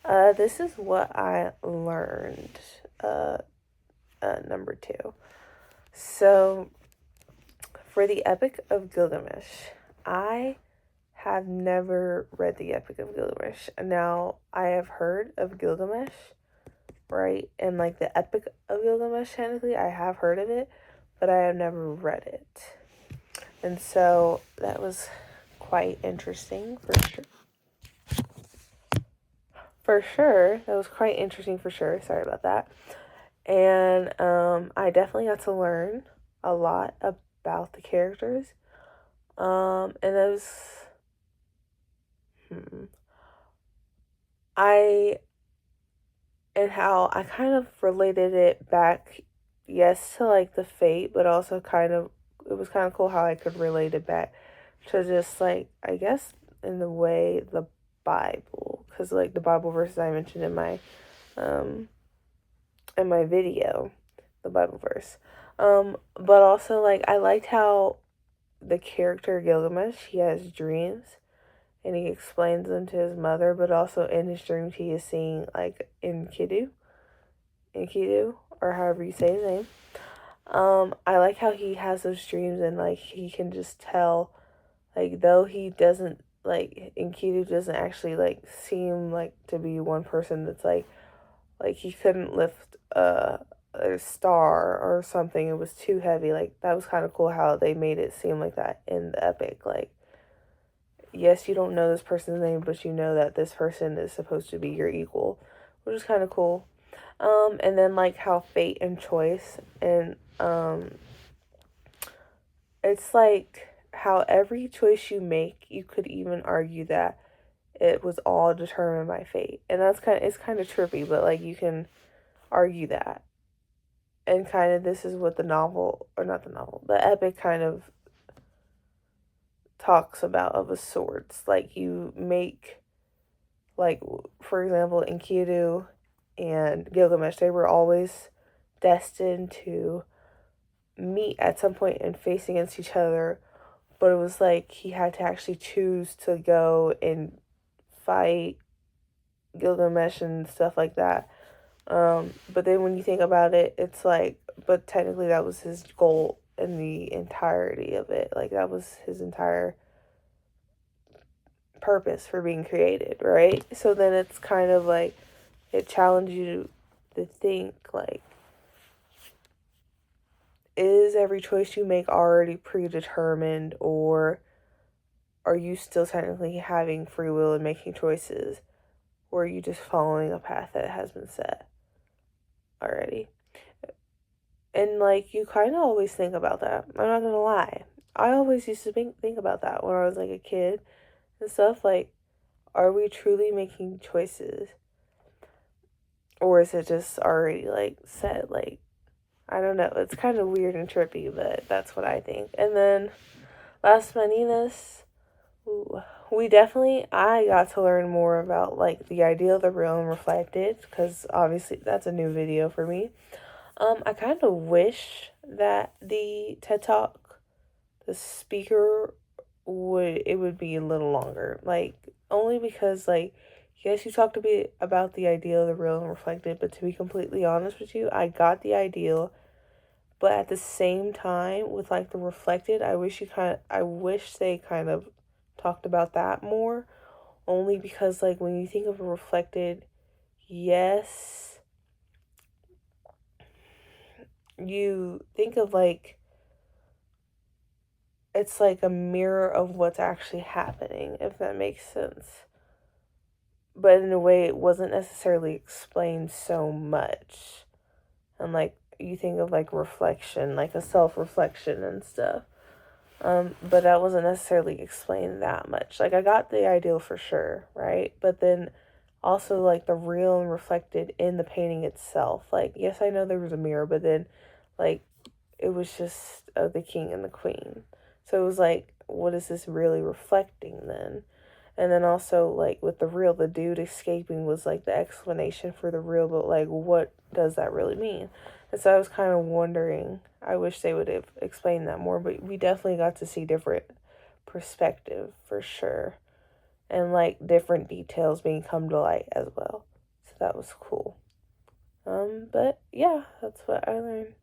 This is what I learned. Uh, Number two. So, for the Epic of Gilgamesh, I have never read the Epic of Gilgamesh. Now, I have heard of Gilgamesh, right? And like the Epic of Gilgamesh, technically, I have heard of it, but I have never read it. And so that was quite interesting for sure. For sure, that was quite interesting for sure. Sorry about that. And I definitely got to learn a lot about the characters. And those, hmm, I and how I kind of related it back, yes, to like the fate, but also kind of it was kind of cool how I could relate it back to just like I guess in the way the Bible, because like the Bible verses I mentioned um in my video, the Bible verse. But also like I liked how the character Gilgamesh, he has dreams and he explains them to his mother, but also in his dreams he is seeing like Enkidu, or however you say his name. I like how he has those dreams and like he can just tell, like though he doesn't like Enkidu doesn't actually like seem like to be one person that's like he couldn't lift a star or something. It was too heavy. Like that was kind of cool how they made it seem like that in the epic. Like yes, you don't know this person's name, but you know that this person is supposed to be your equal, which is kind of cool. And then like how fate and choice and it's like how every choice you make, you could even argue that it was all determined by fate, and that's kind of trippy, but like you can argue that, and kind of this is what the novel or not the novel, the epic kind of talks about of a sorts. Like you make like for example, Enkidu and Gilgamesh, they were always destined to meet at some point and face against each other, but it was like he had to actually choose to go and fight Gilgamesh and stuff like that. But then when you think about it, it's like, but technically that was his goal in the entirety of it. Like that was his entire purpose for being created, right? So then it's kind of like it challenges you to think like, is every choice you make already predetermined, or are you still technically having free will and making choices? Or are you just following a path that has been set already? And like you kind of always think about that. I'm not gonna lie. I always used to think about that when I was like a kid and stuff. Like, are we truly making choices? Or is it just already like set? Like, I don't know. It's kind of weird and trippy, but that's what I think. And then Las Meninas, ooh, I got to learn more about like the idea of the real and reflected because obviously that's a new video for me. I kind of wish that the TED Talk, the speaker would be a little longer. Like only because like yes, you talked a bit about the ideal, the real and reflected, but to be completely honest with you, I got the ideal, but at the same time with like the reflected, I wish they kind of talked about that more, only because like when you think of a reflected, yes, you think of like it's like a mirror of what's actually happening, if that makes sense. But in a way, it wasn't necessarily explained so much. And like, you think of like reflection, like a self reflection and stuff. But that wasn't necessarily explained that much. Like, I got the ideal for sure, right? But then also, like, the real and reflected in the painting itself. Like, yes, I know there was a mirror, but then, like, it was just the king and the queen. So it was like, what is this really reflecting then? And then also, like, with the real, the dude escaping was like the explanation for the real, but like, what does that really mean? And so I was kind of wondering, I wish they would have explained that more, but we definitely got to see different perspective for sure. And like different details being come to light as well. that was cool. But yeah, that's what I learned.